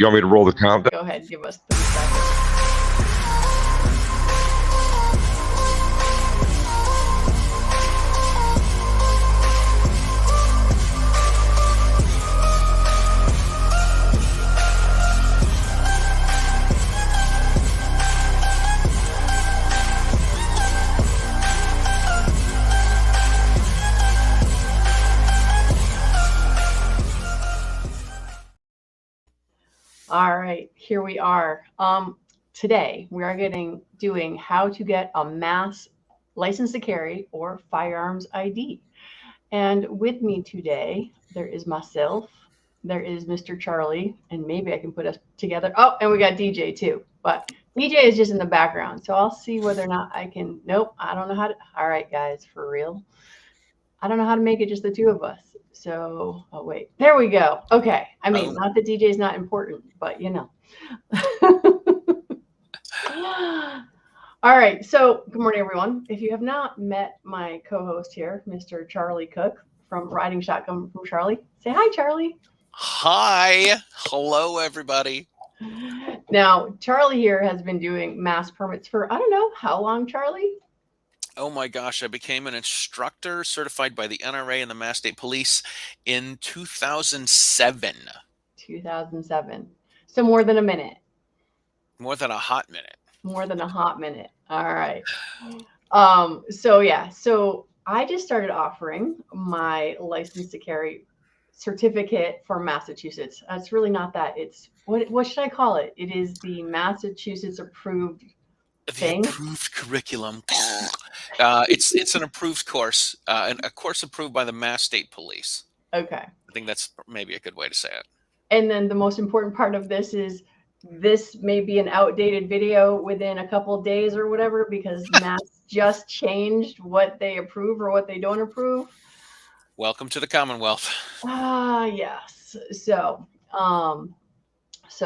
You want me to roll the countdown? Go ahead, give us 30 seconds. All right, here we are. Today we are doing how to get a mass license to carry or firearms ID. And with me today, there is myself, there is Mr. Charlie, and maybe I can put us together. Oh, and we got DJ too, but DJ is just in the background. So I'll see whether or not I can, nope, I don't know how to, all right, guys, for real. I don't know how to make it just the two of us. So, oh wait, there we go. Okay. I mean, not that DJ is not important, but you know. All right. So good morning, everyone. If you have not met my co-host here, Mr. Charlie Cook from Riding Shotgun from Charlie, say hi, Charlie. Hi. Hello, everybody. Now, Charlie here has been doing mass permits for, I don't know, how long, Charlie? Oh my gosh, I became an instructor certified by the NRA and the Mass State Police in 2007. 2007. So more than a minute. More than a hot minute. More than a hot minute. All right. So I just started offering my license to carry certificate for Massachusetts. It's really not that. It's what should I call it? It is the Massachusetts approved thing. Approved curriculum. It's an approved course, a course approved by the Mass State Police. Okay. I think that's maybe a good way to say it. And then the most important part of this is this may be an outdated video within a couple of days or whatever, because Mass just changed what they approve or what they don't approve. Welcome to the Commonwealth. Yes. So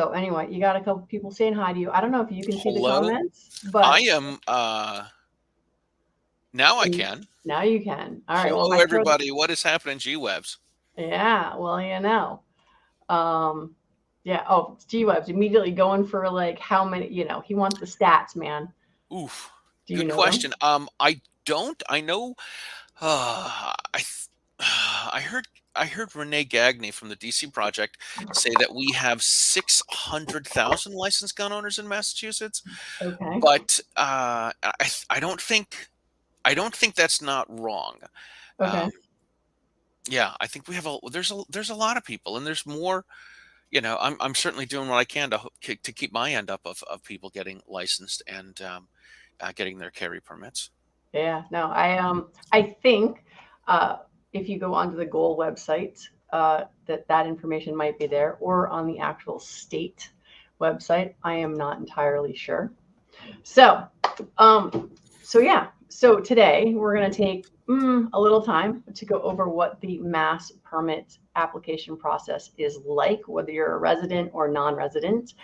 anyway, you got a couple people saying hi to you. I don't know if you can see the comments, but I am. Now I can. Now you can. All right. Hello, everybody. What is happening, G-Webs? Yeah. Well, you know. Yeah. Oh, it's G-Webs immediately going for like how many? You know, he wants the stats, man. Oof. Good question. I don't. I know. I heard Renee Gagne from the DC Project say that we have 600,000 licensed gun owners in Massachusetts. Okay. But I don't think that's not wrong. Okay. Yeah, I think we have there's a lot of people, and there's more. You know, I'm certainly doing what I can to keep my end up of people getting licensed and getting their carry permits. Yeah. No, I think if you go onto the GOAL website, that information might be there, or on the actual state website. I am not entirely sure. So yeah. So today we're going to take a little time to go over what the mass permit application process is like, whether you're a resident or non-resident.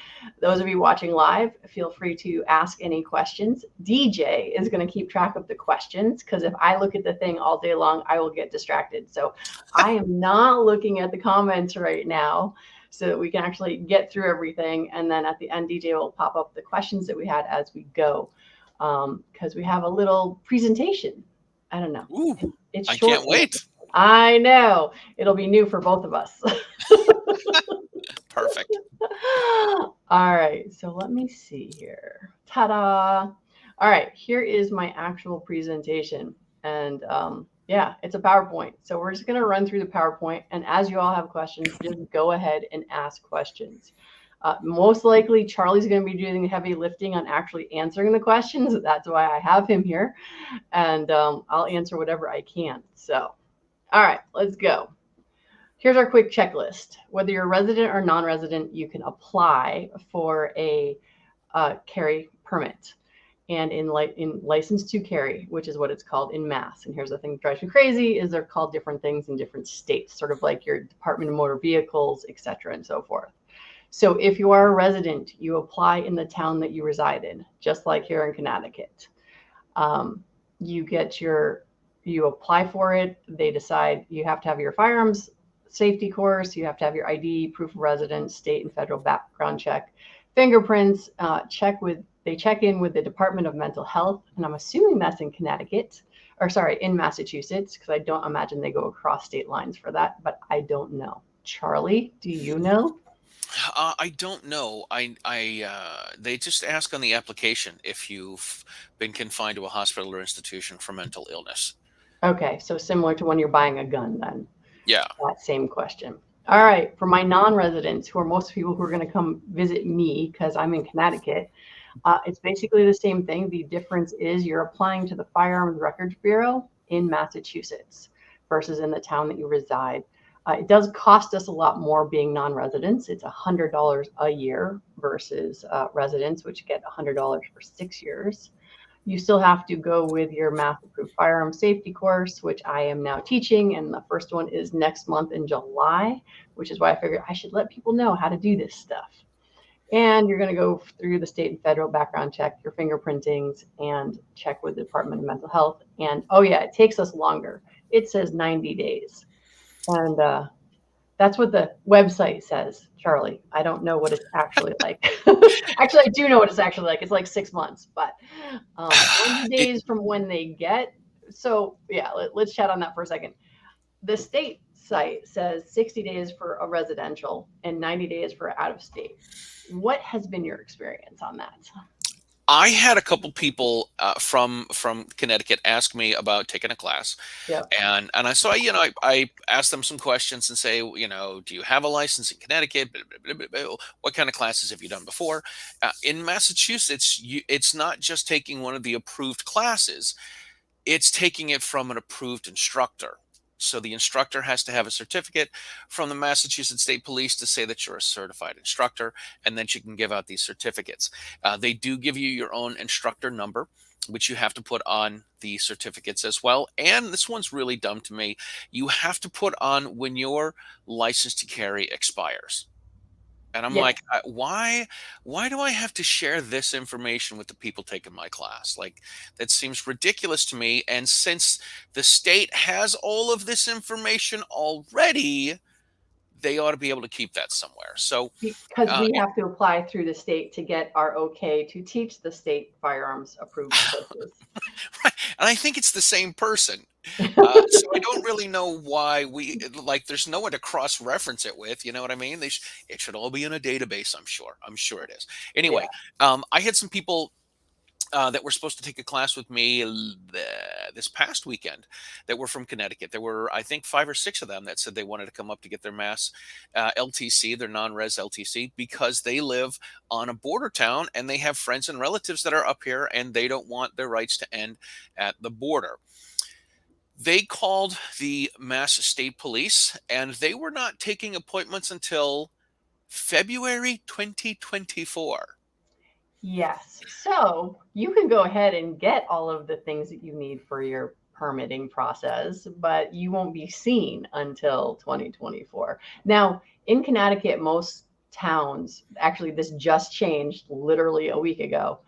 Those of you watching live, feel free to ask any questions. DJ is going to keep track of the questions, because if I look at the thing all day long, I will get distracted. So I am not looking at the comments right now, so that we can actually get through everything. And then at the end, DJ will pop up the questions that we had as we go, because we have a little presentation. I don't know. Ooh, it's I short. Can't wait. I know. It'll be new for both of us. Perfect. All right. So let me see here. Ta-da. All right. Here is my actual presentation. And yeah, it's a PowerPoint. So we're just going to run through the PowerPoint. And as you all have questions, just go ahead and ask questions. Most likely, Charlie's going to be doing the heavy lifting on actually answering the questions. That's why I have him here. And I'll answer whatever I can. So, all right, let's go. Here's our quick checklist. Whether you're resident or non-resident, you can apply for a carry permit. And in license to carry, which is what it's called in Mass. And here's the thing that drives me crazy, is they're called different things in different states, sort of like your Department of Motor Vehicles, et cetera, and so forth. So if you are a resident, you apply in the town that you reside in, just like here in Connecticut. You apply for it. They decide you have to have your firearms safety course. You have to have your ID, proof of residence, state and federal background check, fingerprints. They check in with the Department of Mental Health, and I'm assuming that's in Connecticut, or sorry, in Massachusetts, because I don't imagine they go across state lines for that, but I don't know. Charlie, do you know? I don't know. They just ask on the application if you've been confined to a hospital or institution for mental illness. Okay, so similar to when you're buying a gun, then. Yeah. That same question. All right, for my non-residents, who are most people who are going to come visit me because I'm in Connecticut, it's basically the same thing. The difference is you're applying to the Firearms Records Bureau in Massachusetts versus in the town that you reside. It does cost us a lot more being non-residents. It's $100 a year versus residents, which get $100 for 6 years. You still have to go with your math approved firearm safety course, which I am now teaching. And the first one is next month in July, which is why I figured I should let people know how to do this stuff. And you're going to go through the state and federal background check, your fingerprintings, and check with the Department of Mental Health. And oh, yeah, it takes us longer. It says 90 days. And that's what the website says, Charlie. I don't know what it's actually like. Actually, I do know what it's actually like. It's like 6 months, but 90 It, days from when they get. So, yeah, let's chat on that for a second. The state site says 60 days for a residential and 90 days for out of state. What has been your experience on that? I had a couple people from Connecticut ask me about taking a class, Yep. and I so I asked them some questions and say, do you have a license in Connecticut? Blah, blah, blah, blah, blah. What kind of classes have you done before? In Massachusetts, it's not just taking one of the approved classes; it's taking it from an approved instructor. So the instructor has to have a certificate from the Massachusetts State Police to say that you're a certified instructor, and then you can give out these certificates. They do give you your own instructor number, which you have to put on the certificates as well. And this one's really dumb to me. You have to put on when your license to carry expires. And I'm like, Yes. why do I have to share this information with the people taking my class? Like, that seems ridiculous to me. And since the state has all of this information already, they ought to be able to keep that somewhere. So, Because uh, we have to apply through the state to get our okay to teach the state firearms approved courses. and I think it's the same person. So I don't really know why like. There's no one to cross-reference it with. You know what I mean? It should all be in a database. I'm sure. I'm sure it is. Yeah. Anyway, I had some people that were supposed to take a class with me this past weekend that were from Connecticut. There were, I think, 5 or 6 of them that said they wanted to come up to get their mass LTC, their non-res LTC, because they live on a border town and they have friends and relatives that are up here and they don't want their rights to end at the border. They called the Mass State Police and they were not taking appointments until February 2024. Yes. So you can go ahead and get all of the things that you need for your permitting process, but you won't be seen until 2024. Now, in Connecticut, most towns, actually, this just changed literally a week ago.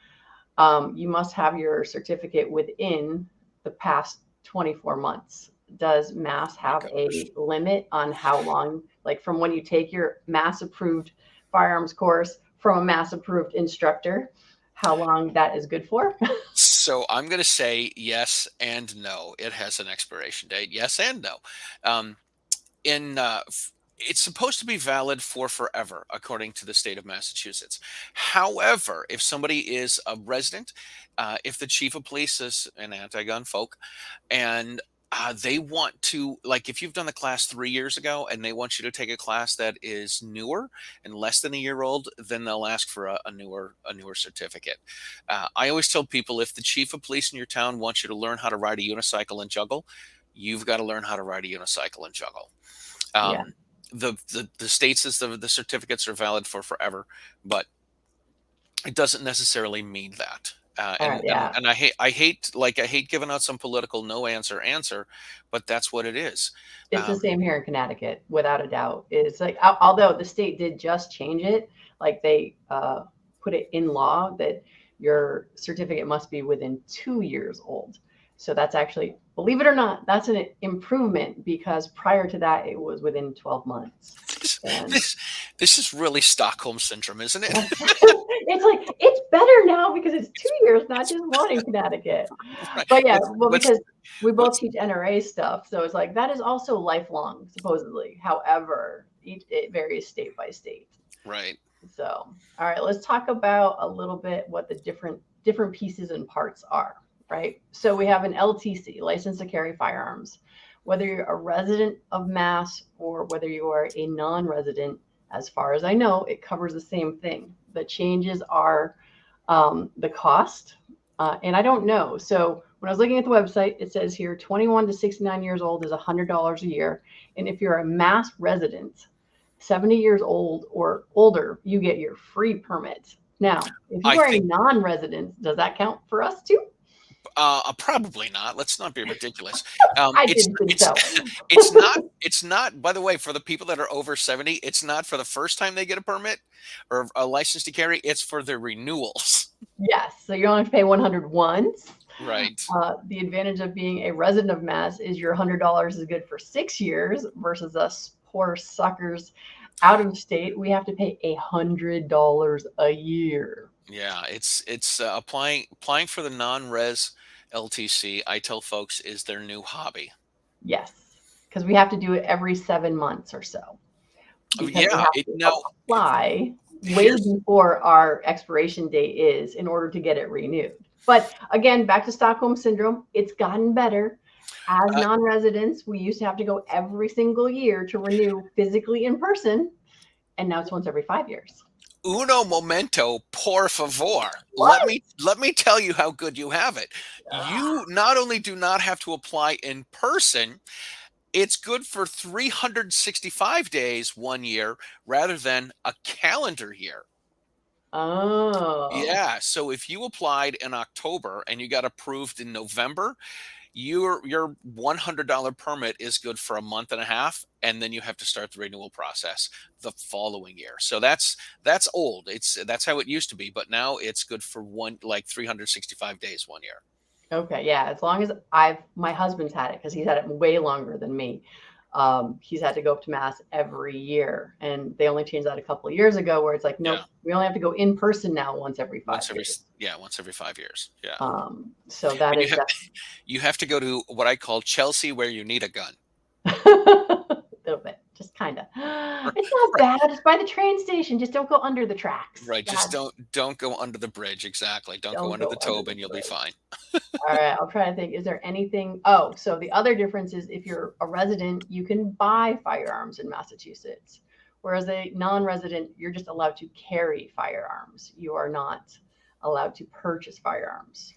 You must have your certificate within the past 24 months. Does Mass My have gosh. a limit on how long, like from when you take your Mass approved firearms course from a Mass approved instructor, how long that is good for? So I'm going to say yes and no. It has an expiration date. Yes and no. Um, in It's supposed to be valid for forever, according to the state of Massachusetts. However, if somebody is a resident, if the chief of police is an anti-gun folk, and they want to, like, if you've done the class 3 years ago and they want you to take a class that is newer and less than a year old, then they'll ask for a newer certificate. I always tell people, if the chief of police in your town wants you to learn how to ride a unicycle and juggle, you've got to learn how to ride a unicycle and juggle. Yeah. um, the state says the certificates are valid for forever, but it doesn't necessarily mean that. Yeah. And I hate giving out some political no answer, but that's what it is. It's the Um, same here in Connecticut, without a doubt. It's like, although the state did just change it, like they put it in law that your certificate must be within 2 years old. So that's actually, believe it or not, that's an improvement because prior to that, it was within 12 months. This, And this, this is really Stockholm syndrome, isn't it? it's like, it's better now because it's 2 years, not It's just one in Connecticut. right. But yeah, What's well, what's because we both what's teach NRA stuff. So it's like, that is also lifelong, supposedly. However, it varies state by state. right? So, all right, let's talk about a little bit what the different pieces and parts are, right? So we have an LTC, license to carry firearms. Whether you're a resident of Mass or whether you are a non-resident, as far as I know, it covers the same thing. The changes are the cost, and I don't know. So when I was looking at the website, it says here 21 to 69 years old is $100 a year, and if you're a Mass resident, 70 years old or older, you get your free permit. Now, if you I are a think non-resident, does that count for us too? probably not. Let's not be ridiculous. I It's didn't think it's so. it's not. By the way, for the people that are over 70, it's not for the first time they get a permit or a license to carry. It's for the renewals. Yes, so you only have to pay 100 once. Right. The advantage of being a resident of Mass is your $100 is good for 6 years versus us poor suckers out of state. We have to pay $100 a year. Yeah, it's applying for the non-res LTC. I tell folks is their new hobby. Yes, because we have to do it every 7 months or so Oh, because we yeah. have It to no. apply way Here's before our expiration date is in order to get it renewed. But again, back to Stockholm syndrome, it's gotten better. As uh, non-residents, we used to have to go every single year to renew physically in person, and now it's once every 5 years. uno momento, por favor. Let What? me let me tell you how good you have it. Ah, You not only do not have to apply in person, it's good for 365 days 1 year rather than a calendar year. oh, Yeah, so if you applied in October and you got approved in November, your $100 permit is good for a month and a half, and then you have to start the renewal process the following year. So that's old. That's how it used to be, but now it's good for one like 365 days 1 year. okay, yeah. As long as my husband's had it because he's had it way longer than me. He's had to go up to Mass every year, and they only changed that a couple of years ago, where it's like, Yeah, nope, we only have to go in person now once every five once every years. yeah, once every 5 years. Yeah, So that and is you have to go to what I call Chelsea, where you need a gun. a little bit, just kind of. It's not Right, bad. Just by the train station. Just don't go under the tracks. right. Just God, don't go under the bridge. Exactly. Don't go don't under go the under Tobe, the and you'll be bridge. fine. All right, I'll try to think. Is there anything? Oh, so the other difference is if you're a resident, you can buy firearms in Massachusetts, whereas a non-resident, you're just allowed to carry firearms. You are not allowed to purchase firearms.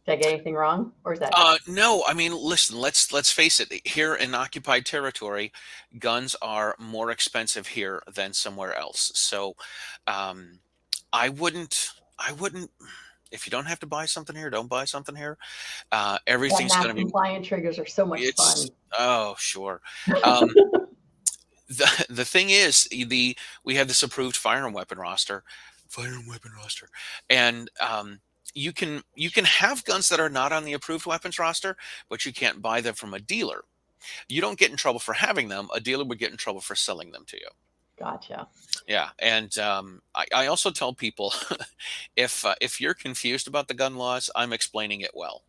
Did I get anything wrong, or is that No, I mean, listen, let's face it. Here in occupied territory, guns are more expensive here than somewhere else. So, um, I wouldn't. If you don't have to buy something here, don't buy something here. yeah? Everything's Mass going to be. compliant triggers are so much It's fun. oh sure. Um, the thing is, we have this approved firearm weapon roster, and you can have guns that are not on the approved weapons roster, but you can't buy them from a dealer. You don't get in trouble for having them. A dealer would get in trouble for selling them to you. Gotcha. Yeah, and I also tell people if you're confused about the gun laws, I'm explaining it well.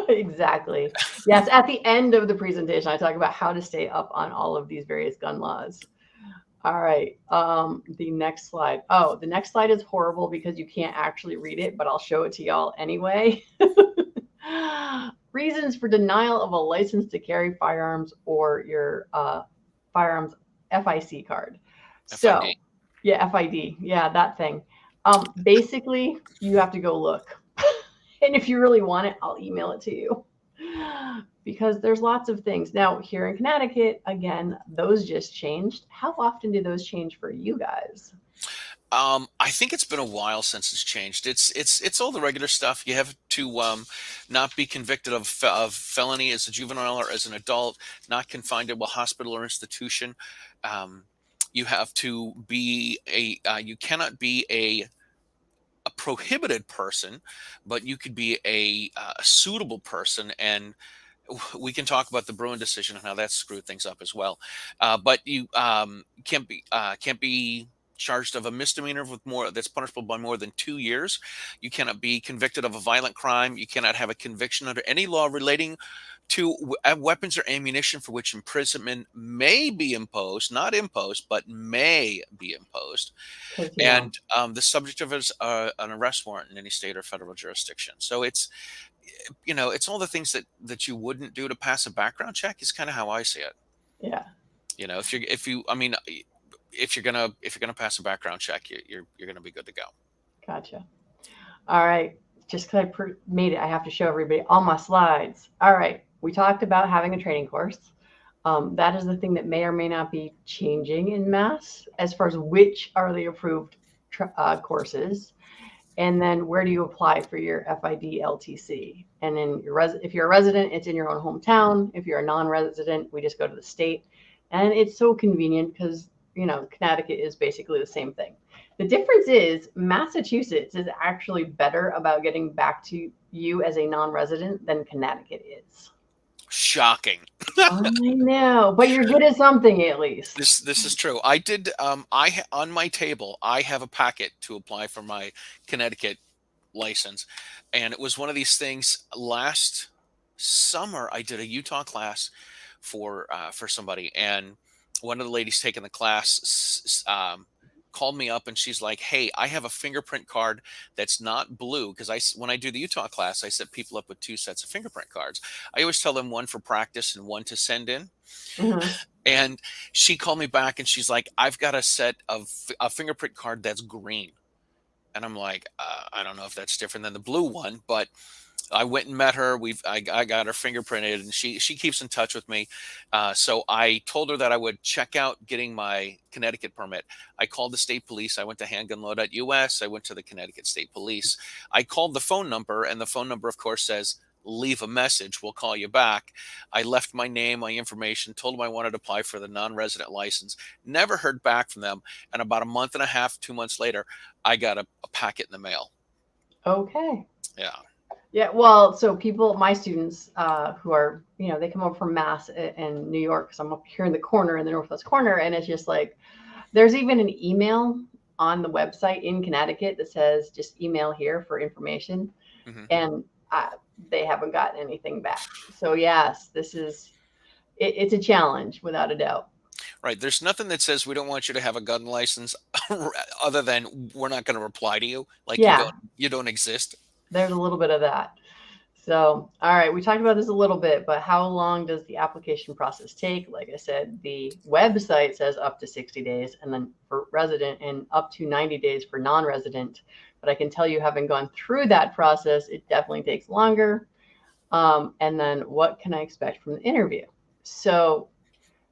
Exactly. Yes, at the end of the presentation, I talk about how to stay up on all of these various gun laws. All right. The next slide. Oh, the next slide is horrible because you can't actually read it, but I'll show it to y'all anyway. Reasons for denial of a license to carry firearms or your firearms FIC card. So, FID. yeah, FID. Yeah, that thing. Basically, you have to go look. And if you really want it, I'll email it to you because there's lots of things. Now, here in Connecticut, again, those just changed. How often do those change for you guys? I think it's been a while since it's changed. It's all the regular stuff. You have to not be convicted of felony as a juvenile or as an adult, not confined to a hospital or institution. Um, you have to be you cannot be a prohibited person, but you could be a suitable person. And we can talk about the Bruin decision and how that screwed things up as well. But you can't be charged of a misdemeanor with more that's punishable by more than 2 years. You cannot be convicted of a violent crime. You cannot have a conviction under any law relating to weapons or ammunition for which imprisonment may be imposed, not imposed, but may be imposed. Because And the subject of it is an arrest warrant in any state or federal jurisdiction. So it's all the things that you wouldn't do to pass a background check is kind of how I see it. yeah, If you're gonna pass a background check, you're gonna be good to go. gotcha. All right. Just because I made it, I have to show everybody all my slides. All right. We talked about having a training course. That is the thing that may or may not be changing in Mass as far as which are the approved courses. And then where do you apply for your FID LTC? And then if you're a resident, it's in your own hometown. If you're a non-resident, we just go to the state. And it's so convenient because, Connecticut is basically the same thing. The difference is Massachusetts is actually better about getting back to you as a non-resident than Connecticut is. Shocking. I know, but you're good at something at least. This is true. I did. On my table, I have a packet to apply for my Connecticut license, and it was one of these things. Last summer, I did a Utah class for somebody, and one of the ladies taking the class called me up and she's like, "Hey, I have a fingerprint card that's not blue," because when I do the Utah class, I set people up with 2 sets of fingerprint cards. I always tell them one for practice and one to send in. Mm-hmm. And she called me back and she's like, "I've got a set of a fingerprint card that's green." And I'm like, I don't know if that's different than the blue one, but I went and met her. I got her fingerprinted, and she keeps in touch with me. So I told her that I would check out getting my Connecticut permit. I called the state police. I went to handgunlaw.us. I went to the Connecticut State Police. I called the phone number, and the phone number, of course, says, "Leave a message. We'll call you back." I left my name, my information, told them I wanted to apply for the non-resident license. Never heard back from them. And about a month and a half, 2 months later, I got a packet in the mail. Okay. Yeah. Yeah, well, so my students who are, they come up from Mass and New York, because I'm up here in the corner, in the northwest corner, and it's just like, there's even an email on the website in Connecticut that says, just email here for information, Mm-hmm. and they haven't gotten anything back. So yes, it's a challenge without a doubt. Right. There's nothing that says we don't want you to have a gun license other than we're not going to reply to you. Like you don't exist. There's a little bit of that. So, all right, we talked about this a little bit, but how long does the application process take? Like I said, the website says up to 60 days, and then for resident, and up to 90 days for non-resident. But I can tell you, having gone through that process, it definitely takes longer. And then what can I expect from the interview? So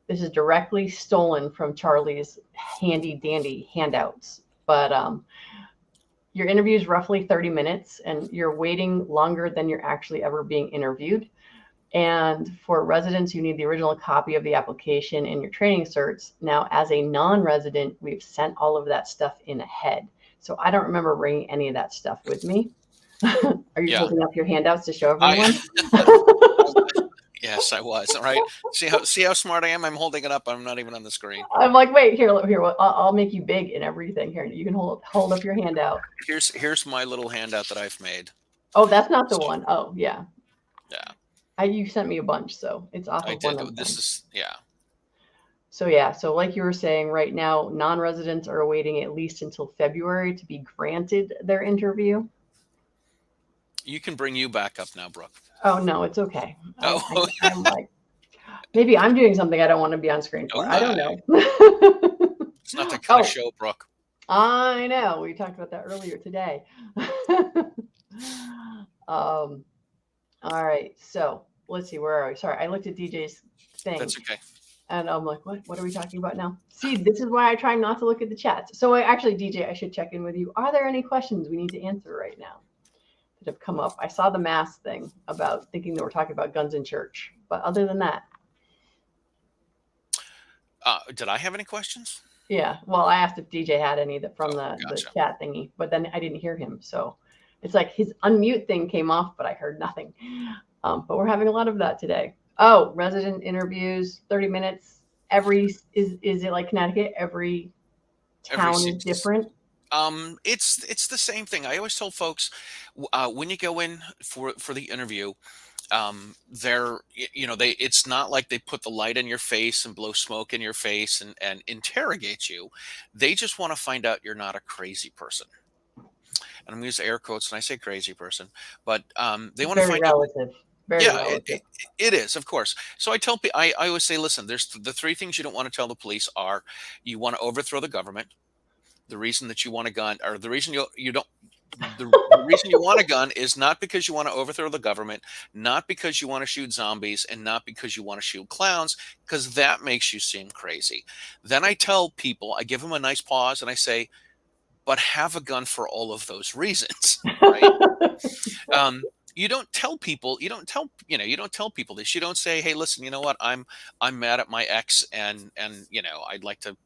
this is directly stolen from Charlie's handy dandy handouts, but your interview is roughly 30 minutes, and you're waiting longer than you're actually ever being interviewed. And for residents, you need the original copy of the application and your training certs. Now, as a non-resident, we've sent all of that stuff in ahead. So I don't remember bringing any of that stuff with me. Are you holding up your handouts to show everyone? Yes, I was. All right. See how smart I am? I'm holding it up. I'm not even on the screen. I'm like, wait, here. I'll make you big and everything. Here, you can hold up your handout. Here's my little handout that I've made. Oh, that's not the one. Oh, yeah. Yeah. You sent me a bunch, so it's off of one of them. This is, yeah. So like you were saying, right now, non-residents are waiting at least until February to be granted their interview. You can bring you back up now, Brooke. Oh, no, it's okay. Oh. I'm like, maybe I'm doing something I don't want to be on screen for. I don't know. It's not that kind of show, Brooke. I know. We talked about that earlier today. All right. So let's see. Where are we? Sorry, I looked at DJ's thing. That's okay. And I'm like, what are we talking about now? See, this is why I try not to look at the chats. So actually, DJ, I should check in with you. Are there any questions we need to answer right now that have come up? I saw the Mass thing about thinking that we're talking about guns in church. But other than that. Did I have any questions? Yeah. Well, I asked if DJ had any that from Oh, the gotcha. chat thingy, but then I didn't hear him. So it's like his unmute thing came off, but I heard nothing. But we're having a lot of that today. Oh, resident interviews, 30 minutes. Is it like Connecticut? Every Every town is six. different. It's the same thing. I always tell folks when you go in for the interview, they it's not like they put the light in your face and blow smoke in your face and interrogate you. They just want to find out you're not a crazy person. And I'm gonna use air quotes when I say crazy person, but they It's want to very find out. relative. Very Yeah, relative. it is, of course. So I tell people, I always say, listen, there's the three things you don't want to tell the police are: you want to overthrow the government, the reason that you want a gun, or the reason you don't, the reason you want a gun is not because you want to overthrow the government, not because you want to shoot zombies, and not because you want to shoot clowns, because that makes you seem crazy. Then I tell people, I give them a nice pause, and I say, but have a gun for all of those reasons, right? You don't tell people, you don't tell people this. You don't say, hey, listen, you know what, I'm mad at my ex, and I'd like to,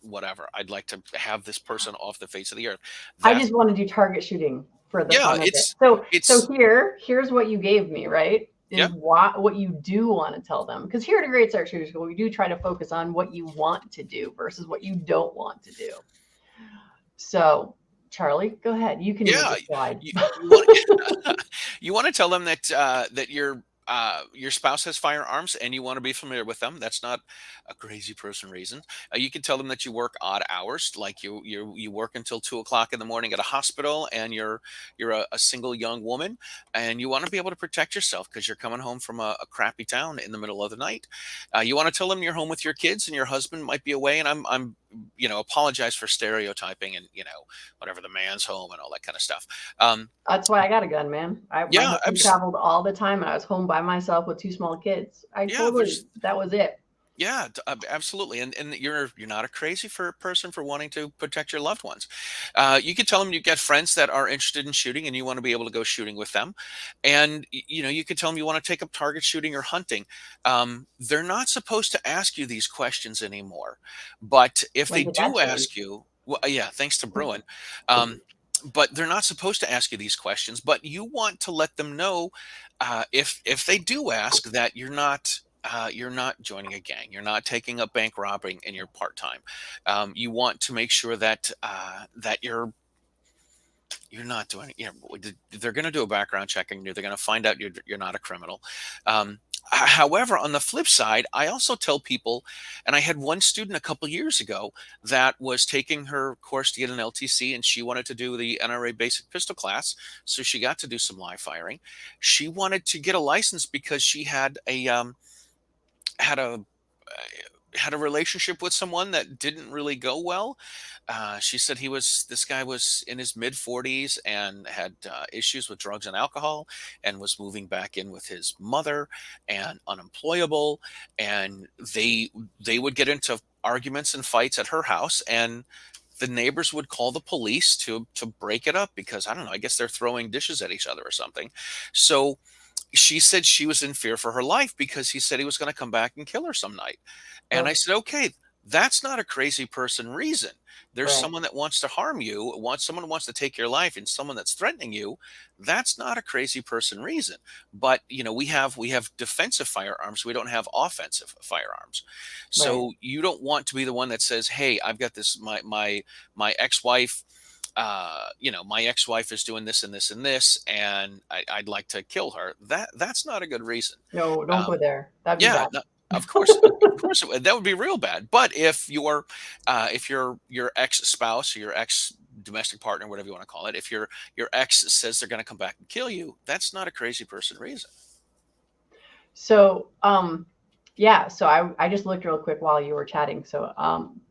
whatever, I'd like to have this person off the face of the earth. I That's just want to do target shooting for the Yeah, fun of it. So it's here's what you gave me, right? yeah, Is what you do want to tell them. Because here at a Great Start Shooter School, we do try to focus on what you want to do versus what you don't want to do. So, Charlie, go ahead. You can lead yeah. the slide. You want you want to tell them that your spouse has firearms and you want to be familiar with them. That's not a crazy person reason. You can tell them that you work odd hours, like you work until 2 o'clock in the morning at a hospital, and you're a single young woman, and you want to be able to protect yourself because you're coming home from a crappy town in the middle of the night. You want to tell them you're home with your kids and your husband might be away, and I'm apologize for stereotyping and whatever, the man's home and all that kind of stuff. Um, That's why I got a gun, man. My yeah, husband traveled all the time, and I was home by myself with two small kids. yeah, there's That was it. yeah, absolutely, and you're not a crazy person for wanting to protect your loved ones. You can tell them you've got friends that are interested in shooting, and you want to be able to go shooting with them, and you can tell them you want to take up target shooting or hunting. They're not supposed to ask you these questions anymore, but if When they did that do change? ask you, well, yeah, thanks to Bruin. Um, but they're not supposed to ask you these questions. But you want to let them know, if they do ask, that you're not joining a gang. You're not taking up bank robbing in your part time. You want to make sure that you're not doing. They're going to do a background check on you. They're going to find out you're not a criminal. However, on the flip side, I also tell people, and I had one student a couple years ago that was taking her course to get an LTC, and she wanted to do the NRA basic pistol class, so she got to do some live firing. She wanted to get a license because she had a had a relationship with someone that didn't really go well. She said this guy was in his mid 40s and had issues with drugs and alcohol, and was moving back in with his mother, and unemployable. And they would get into arguments and fights at her house, and the neighbors would call the police to break it up because, I don't know, I guess they're throwing dishes at each other or something. So she said she was in fear for her life because he said he was going to come back and kill her some night. And I Oh, said, okay, that's not a crazy person reason. There's right, someone that wants to harm you, someone who wants to take your life, and someone that's threatening you. That's not a crazy person reason. But we have defensive firearms. We don't have offensive firearms. right. So you don't want to be the one that says, hey, I've got this, my ex-wife, my ex-wife is doing this and this and this, and I'd like to kill her. That's not a good reason. No, don't go Um, there. That'd be yeah, bad. no, of course, that would be real bad. But if your ex spouse or your ex domestic partner, whatever you want to call it, if your ex says they're going to come back and kill you, that's not a crazy person reason. So, yeah, so I just looked real quick while you were chatting. So,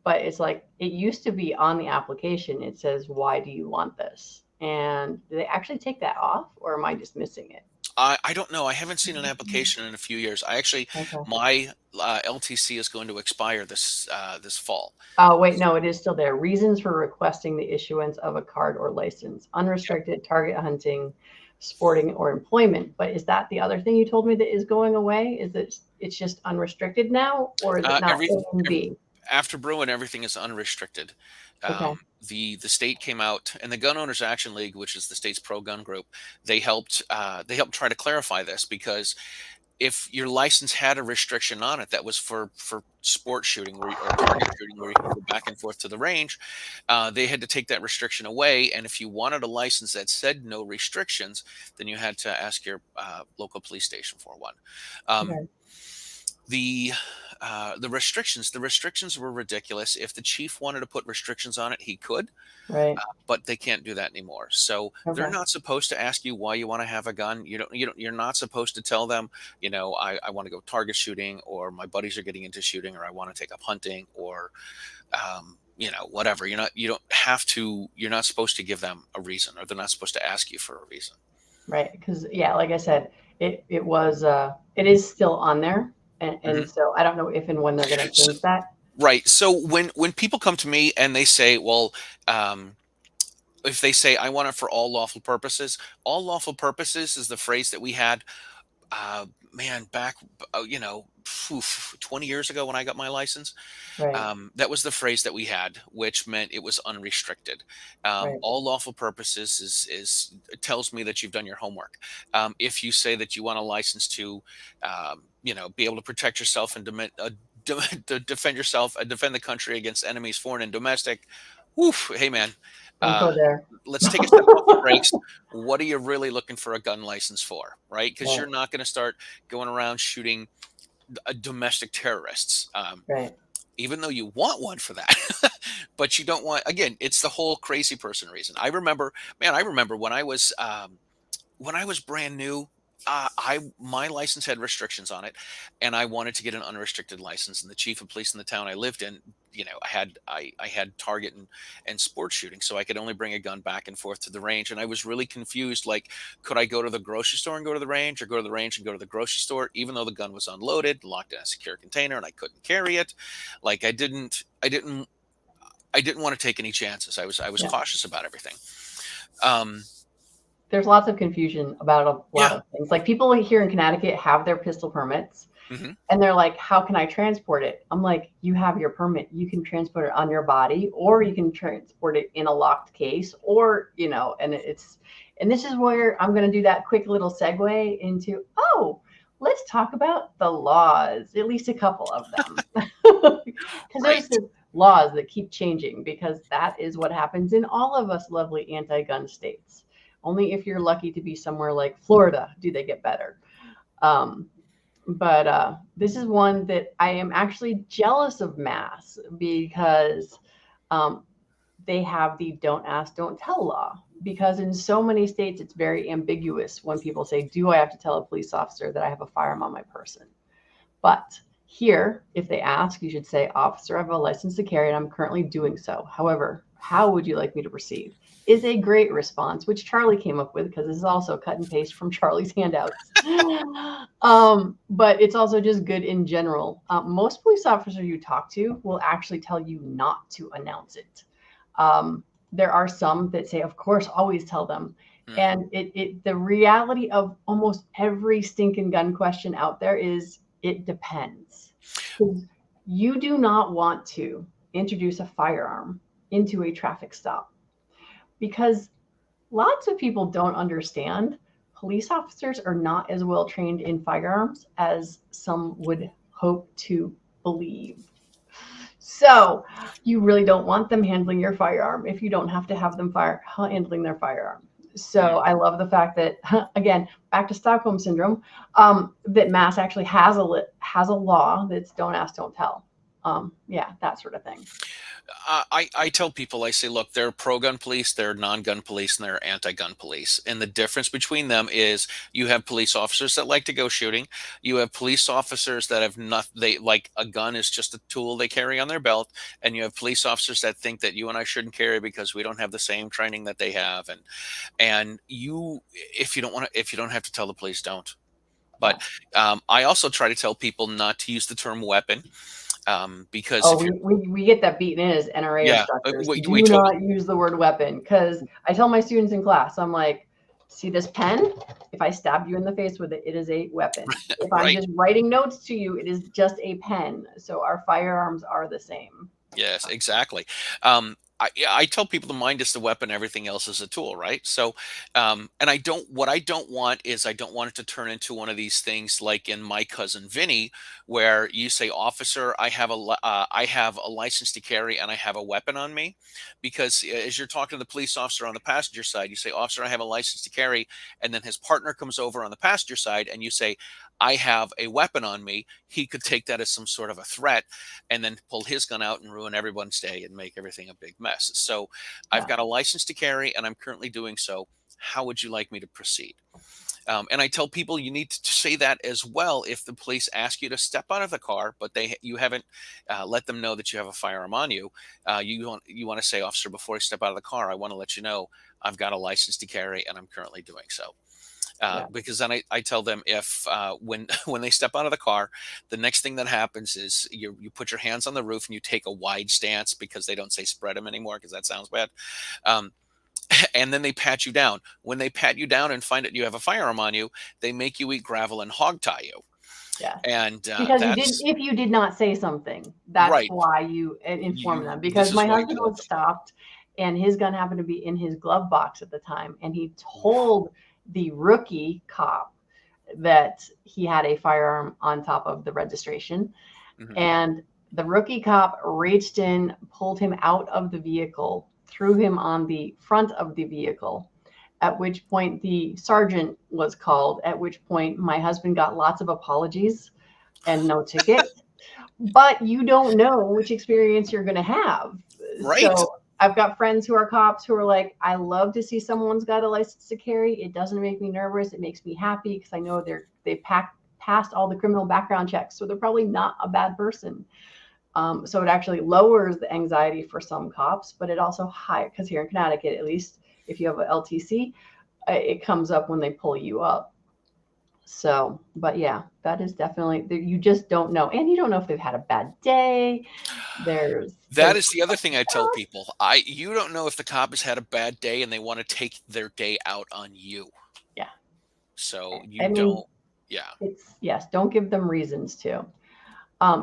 but it's like it used to be on the application, it says, why do you want this? And do they actually take that off, or am I just missing it? I don't know. I haven't seen an application in a few years. Okay. My LTC is going to expire this fall. Oh, wait, no, it is still there. Reasons for requesting the issuance of a card or license, Yep. unrestricted target hunting, sporting, or employment. But is that the other thing you told me that is going away? Is it it's just unrestricted now, or is it not Every A and B? after Bruin, everything is unrestricted. Okay. Um, the state came out, and the Gun Owners Action League, which is the state's pro gun group, they helped try to clarify this, because if your license had a restriction on it that was for sport shooting, or target shooting, where you can go back and forth to the range, they had to take that restriction away. And if you wanted a license that said no restrictions, then you had to ask your local police station for one. Um, Okay. the the restrictions were ridiculous. If the chief wanted to put restrictions on it, he could, Right. but they can't do that anymore. So they're Okay. not supposed to ask you why you want to have a gun. You're not supposed to tell them, I want to go target shooting, or my buddies are getting into shooting, or I want to take up hunting, or whatever. You don't have to. You're not supposed to give them a reason, or they're not supposed to ask you for a reason. Right. Because yeah, like I said, it is still on there, Mhm. and so I don't know if and when they're going to So, change that. right. So when people come to me and they say, well, um, if they say I want it for all lawful purposes is the phrase that we had, uh, man, back, 20 years ago when I got my license. Right. That was the phrase that we had, which meant it was unrestricted. Right. All lawful purposes is it tells me that you've done your homework. If you say that you want a license to, be able to protect yourself and to defend yourself and defend the country against enemies, foreign and domestic, woof, hey man, Don't uh, go there. let's take a step off the brakes. What are you really looking for a gun license for, right? Because Right. you're not going to start going around shooting domestic terrorists. Right. Even though you want one for that, but you don't want. Again, it's the whole crazy person reason. I remember when I was brand new. I My license had restrictions on it, and I wanted to get an unrestricted license. And the chief of police in the town I lived in, I had target and sports shooting, so I could only bring a gun back and forth to the range. And I was really confused. Like, could I go to the grocery store and go to the range, or go to the range and go to the grocery store, even though the gun was unloaded, locked in a secure container, and I couldn't carry it? Like, I didn't want to take any chances. I was Yeah. cautious about everything. Um, There's lots of confusion about a lot yeah. of things. Like people here in Connecticut have their pistol permits, Hmm. and they're like, "How can I transport it?" I'm like, "You have your permit. You can transport it on your body, or you can transport it in a locked case, or and this is where I'm going to do that quick little segue into, let's talk about the laws, at least a couple of them, because there's Right. the laws that keep changing, because that is what happens in all of us lovely anti-gun states. Only if you're lucky to be somewhere like Florida do they get better. Um, but this is one that I am actually jealous of Mass, because um, they have the don't ask, don't tell law. Because in so many states, it's very ambiguous when people say, "Do I have to tell a police officer that I have a firearm on my person?" But here, if they ask, you should say, "Officer, I have a license to carry and I'm currently doing so. However, how would you like me to proceed?" Is a great response, which Charlie came up with, because this is also cut and paste from Charlie's handouts. But it's also just good in general. Most police officers you talk to will actually tell you not to announce it. There are some that say, "Of course, always tell them." Mm. And the reality of almost every stinking gun question out there is it depends. Because you do not want to introduce a firearm into a traffic stop, because lots of people don't understand police officers are not as well trained in firearms as some would hope to believe. So you really don't want them handling your firearm if you don't have to have them handling their firearm. So Mm. I love the fact that, again, back to Stockholm syndrome, that Mass actually has a law that's don't ask, don't tell. Yeah, that sort of thing. I tell people, I say, look, there are pro gun police, there are non gun police, and there are anti gun police. And the difference between them is you have police officers that like to go shooting. You have police officers that have not, they like a gun is just a tool they carry on their belt. And you have police officers that think that you and I shouldn't carry because we don't have the same training that they have. And if you don't want to, if you don't have to tell the police, don't. But Yeah. I also try to tell people not to use the term weapon, because Oh, if you're, we get that beaten in as NRA yeah, instructors. we Do totally. not use the word weapon, because I tell my students in class, I'm like, See this pen? If I stab you in the face with it, it is a weapon. If I'm Right. just writing notes to you, it is just a pen. So our firearms are the same. Yes, exactly. I tell people the mind is the weapon, everything else is a tool, right? So, and what I don't want is I don't want it to turn into one of these things like in My Cousin Vinny, where you say, "Officer, I have a license to carry and I have a weapon on me," because as you're talking to the police officer on the passenger side, you say, "Officer, I have a license to carry," and then his partner comes over on the passenger side, and you say, "I have a weapon on me." He could take that as some sort of a threat and then pull his gun out and ruin everyone's day and make everything a big mess. So I've Yeah. got a license to carry and I'm currently doing so. How would you like me to proceed? And I tell people you need to say that as well if the police ask you to step out of the car, but you haven't let them know that you have a firearm on you. You want to say, "Officer, before I step out of the car, I want to let you know I've got a license to carry and I'm currently doing so." Yeah. Because then I tell them if when when they step out of the car, the next thing that happens is you put your hands on the roof and you take a wide stance because they don't say spread them anymore because that sounds bad. Um, and then they pat you down. When they pat you down and find that you have a firearm on you, they make you eat gravel and hog tie you. Yeah. And Because you did, that's if you did not say something, that's right. why you inform them. This Because is my why you husband do it. was stopped and his gun happened to be in his glove box at the time. And he told the rookie cop that he had a firearm on top of the registration. Mhm. And the rookie cop reached in, pulled him out of the vehicle, threw him on the front of the vehicle, at which point the sergeant was called, at which point my husband got lots of apologies and no ticket. But you don't know which experience you're going to have. Right. So I've got friends who are cops who are like, I love to see someone's got a license to carry. It doesn't make me nervous. It makes me happy because I know passed all the criminal background checks. So they're probably not a bad person. So it actually lowers the anxiety for some cops, but it also high because here in Connecticut, at least if you have a LTC, it comes up when they pull you up. So, but yeah, that is definitely you just don't know, and you don't know if they've had a bad day. That There's is the other thing I tell people. You don't know if the cop has had a bad day and they want to take their day out on you. yeah. So I you mean, don't. Yeah. it's yes. Don't give them reasons to.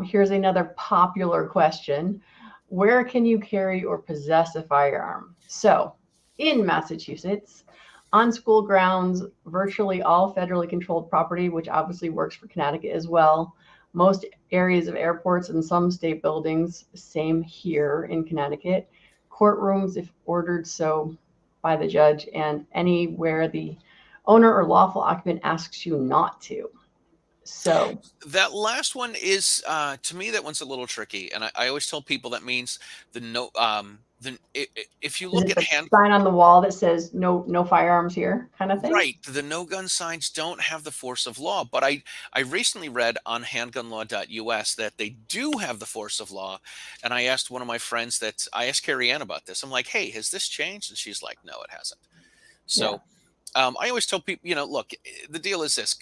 Here's another popular question: where can you carry or possess a firearm? So, in Massachusetts, on school grounds, virtually all federally controlled property, which obviously works for Connecticut as well. Most areas of airports and some state buildings, same here in Connecticut. Courtrooms, if ordered so by the judge, and anywhere the owner or lawful occupant asks you not to. So, That last one is to me that one's a little tricky, and I always tell people that means the no if you is look it at the hand sign on the wall that says no firearms here kind of thing? right, the no gun signs don't have the force of law, but I recently read on handgunlaw.us that they do have the force of law, and I asked one of my friends that I asked Carrie Ann about this. I'm like, "Hey, has this changed?" And she's like, "No, it hasn't." Yeah. So I always tell people, look, the deal is this.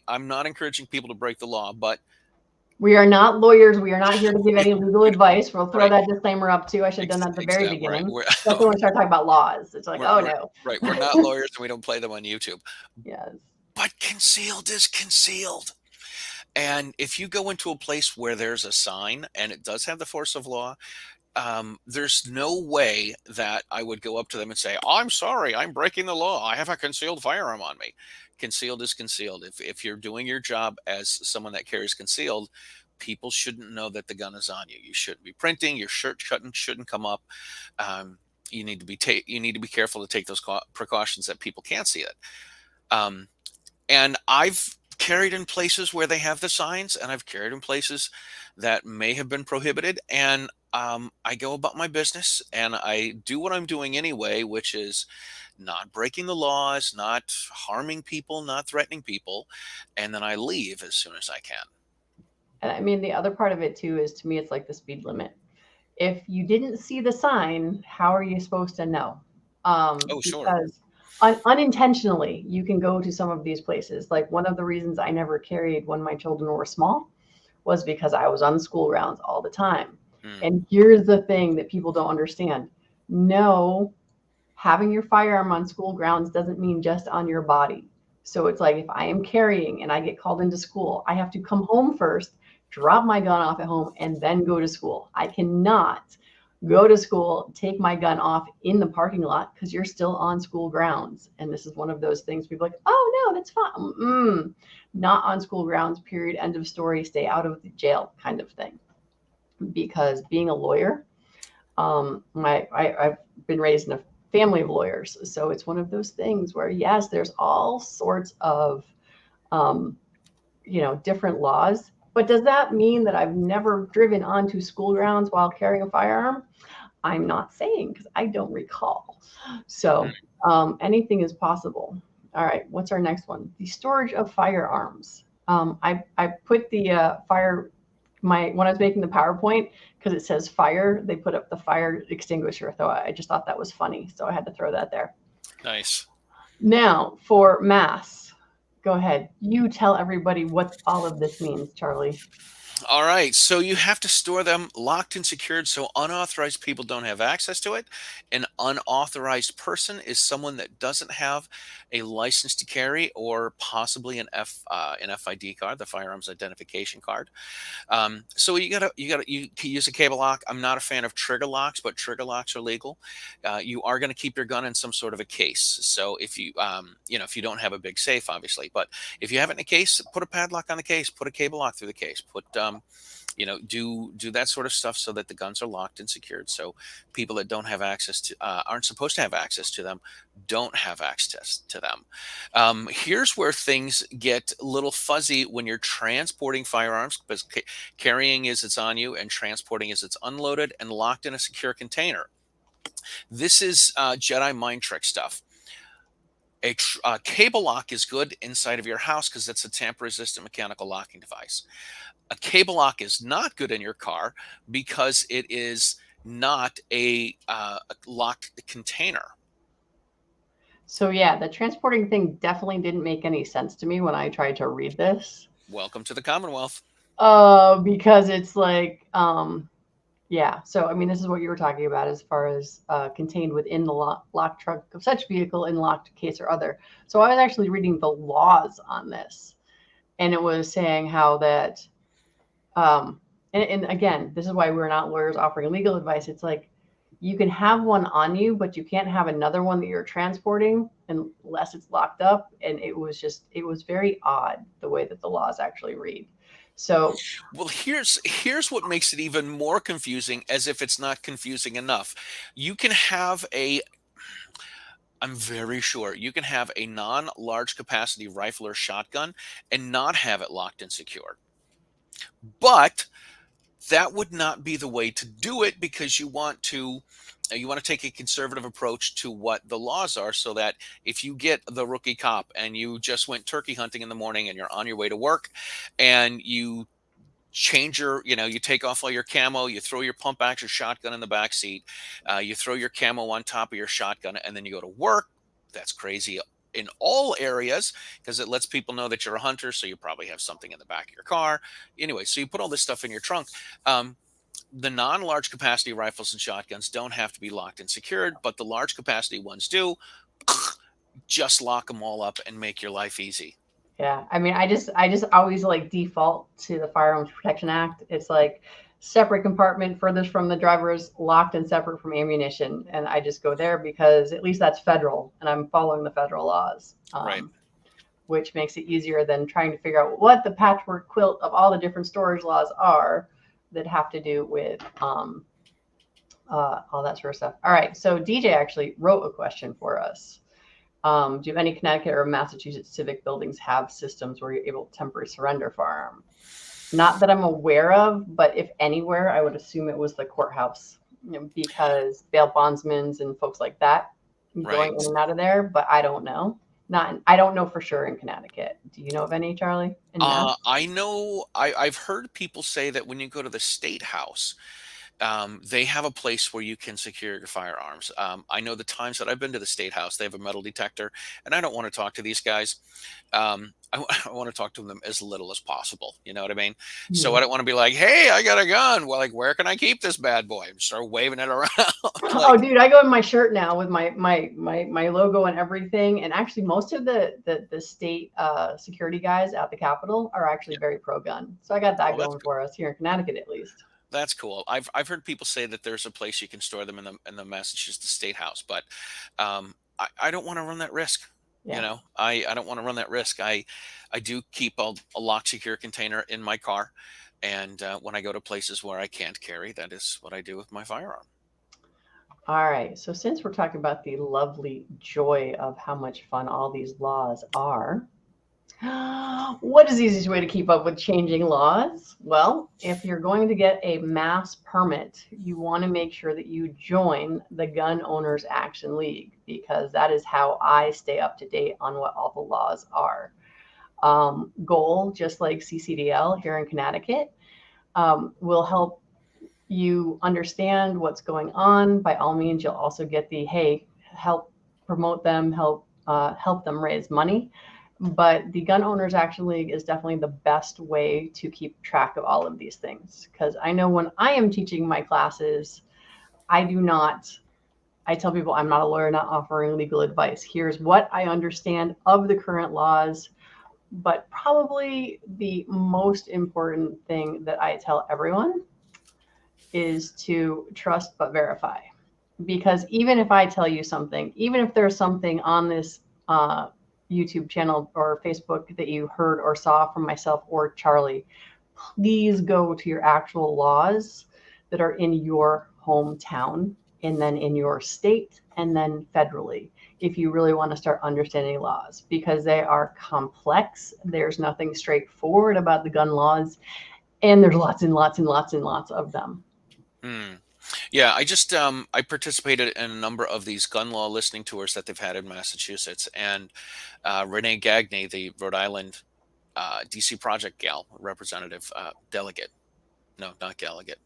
I'm not encouraging people to break the law, but We are not lawyers. We are not here to give we, any legal we advice. We'll throw right. that disclaimer up too. I should have done that at the very Exactly right. beginning, especially when we start talking about laws. It's like, oh We're no. right. We're not lawyers and we don't play them on YouTube. Yes. But concealed is concealed. And if you go into a place where there's a sign and it does have the force of law, there's no way that I would go up to them and say, "I'm sorry, I'm breaking the law. I have a concealed firearm on me." Concealed is concealed. If you're doing your job as someone that carries concealed, people shouldn't know that the gun is on you. You shouldn't be printing. Your shirt shouldn't come up. You need to you need to be careful to take those precautions that people can't see it. Um, and I've carried in places where they have the signs, and I've carried in places that may have been prohibited. And I go about my business and I do what I'm doing anyway, which is not breaking the laws, not harming people, not threatening people. And then I leave as soon as I can. And I mean, the other part of it too is to me, it's like the speed limit. If you didn't see the sign, how are you supposed to know? Oh, sure. Because unintentionally, you can go to some of these places. Like one of the reasons I never carried when my children were small was because I was on school grounds all the time. Mm, And here's the thing that people don't understand: know having your firearm on school grounds doesn't mean just on your body. So it's like if I am carrying and I get called into school, I have to come home first, drop my gun off at home, and then go to school. I cannot go to school, take my gun off in the parking lot because you're still on school grounds. And this is one of those things people are like, oh no, that's fine. Not on school grounds, period, end of story, stay out of the jail kind of thing. Because being a lawyer, I've been raised in a family of lawyers. So it's one of those things where, yes, there's all sorts of, um, different laws. But does that mean that I've never driven onto school grounds while carrying a firearm? I'm not saying because I don't recall. So anything is possible. All right, what's our next one? The storage of firearms. I put the when I was making the PowerPoint, because it says fire, they put up the fire extinguisher. So I just thought that was funny, so I had to throw that there. Nice. Now for mass. Go ahead. You tell everybody what all of this means, Charlie. All right. So you have to store them locked and secured so unauthorized people don't have access to it. An unauthorized person is someone that doesn't have a license to carry or possibly an FID card, the firearms identification card. So you can use a cable lock. I'm not a fan of trigger locks, but trigger locks are legal. You are going to keep your gun in some sort of a case. So if if you don't have a big safe, obviously, but if you have it in a case, put a padlock on the case, put a cable lock through the case, put do that sort of stuff so that the guns are locked and secured. So people that don't have access to aren't supposed to have access to them don't have access to them. Here's where things get a little fuzzy when you're transporting firearms, because carrying is it's on you and transporting is it's unloaded and locked in a secure container. This is Jedi mind trick stuff. A cable lock is good inside of your house because it's a tamper-resistant mechanical locking device. A cable lock is not good in your car because it is not a locked container. So yeah, the transporting thing definitely didn't make any sense to me when I tried to read this. Welcome to the Commonwealth. Because it's like, yeah. So I mean, this is what you were talking about as far as contained within the locked trunk of such vehicle in locked case or other. So I was actually reading the laws on this, and it was saying how that, and again, this is why we're not lawyers offering legal advice. It's like you can have one on you, but you can't have another one that you're transporting unless it's locked up. And it was very odd the way that the laws actually read. So Well, here's what makes it even more confusing, as if it's not confusing enough. You can have a I'm very sure you can have a non-large capacity rifle or shotgun and not have it locked and secured. But that would not be the way to do it, because you want to take a conservative approach to what the laws are, so that if you get the rookie cop and you just went turkey hunting in the morning and you're on your way to work and you change you take off all your camo, you throw your pump action shotgun in the back seat, you throw your camo on top of your shotgun, and then you go to work. That's crazy in all areas, because it lets people know that you're a hunter, so you probably have something in the back of your car. Anyway, so you put all this stuff in your trunk. The non-large capacity rifles and shotguns don't have to be locked and secured, but the large capacity ones do. Just lock them all up and make your life easy. yeah, I mean, I just always like default to the Firearms Protection Act. It's like separate compartment furthest from the driver's, locked and separate from ammunition, and I just go there because at least that's federal, and I'm following the federal laws, Right. which makes it easier than trying to figure out what the patchwork quilt of all the different storage laws are that have to do with all that sort of stuff. All right, so DJ actually wrote a question for us. Do any Connecticut or Massachusetts civic buildings have systems where you're able to temporarily surrender firearm? Not that I'm aware of, but if anywhere, I would assume it was the courthouse, because bail bondsmen and folks like that going Right. in and out of there. But I don't know. I don't know for sure in Connecticut. Do you know of any, Charlie? In Mass? I know I've heard people say that when you go to the state house, they have a place where you can secure your firearms. I know the times that I've been to the state house, they have a metal detector, and I don't want to talk to these guys. I want to talk to them as little as possible. You know what I mean? So Yeah. I don't want to be like, "Hey, I got a gun." Well, like, where can I keep this bad boy? And start waving it around. Oh, Like, dude, I go in my shirt now with my logo and everything. And actually, most of the state security guys at the Capitol are actually yeah, very pro gun. So I got that oh, that's going cool. for us here in Connecticut, at least. That's cool. I've heard people say that there's a place you can store them in the Massachusetts State House, but I don't want to run that risk. You Yeah. know, I don't want to run that risk. I do keep a lock secure container in my car, and when I go to places where I can't carry, that is what I do with my firearm. All right. So since we're talking about the lovely joy of how much fun all these laws are, what is the easiest way to keep up with changing laws? Well, if you're going to get a mass permit, you want to make sure that you join the Gun Owners Action League because that is how I stay up to date on what all the laws are. Goal, just like CCDL here in Connecticut, will help you understand what's going on. By all means, you'll also get the hey, help promote them, help them raise money. But the Gun Owners Action League is definitely the best way to keep track of all of these things. Because I know when I am teaching my classes, I do not. I tell people I'm not a lawyer, not offering legal advice. Here's what I understand of the current laws. But probably the most important thing that I tell everyone is to trust but verify. Because even if I tell you something, even if there's something on this YouTube channel or Facebook that you heard or saw from myself or Charlie, please go to your actual laws that are in your hometown and then in your state and then federally if you really want to start understanding laws because they are complex. There's nothing straightforward about the gun laws, and there's lots and lots and lots and lots of them. Hmm. Yeah, I participated in a number of these gun law listening tours that they've had in Massachusetts, and Renee Gagne, the Rhode Island DC Project gal representative delegate. No, not delegate.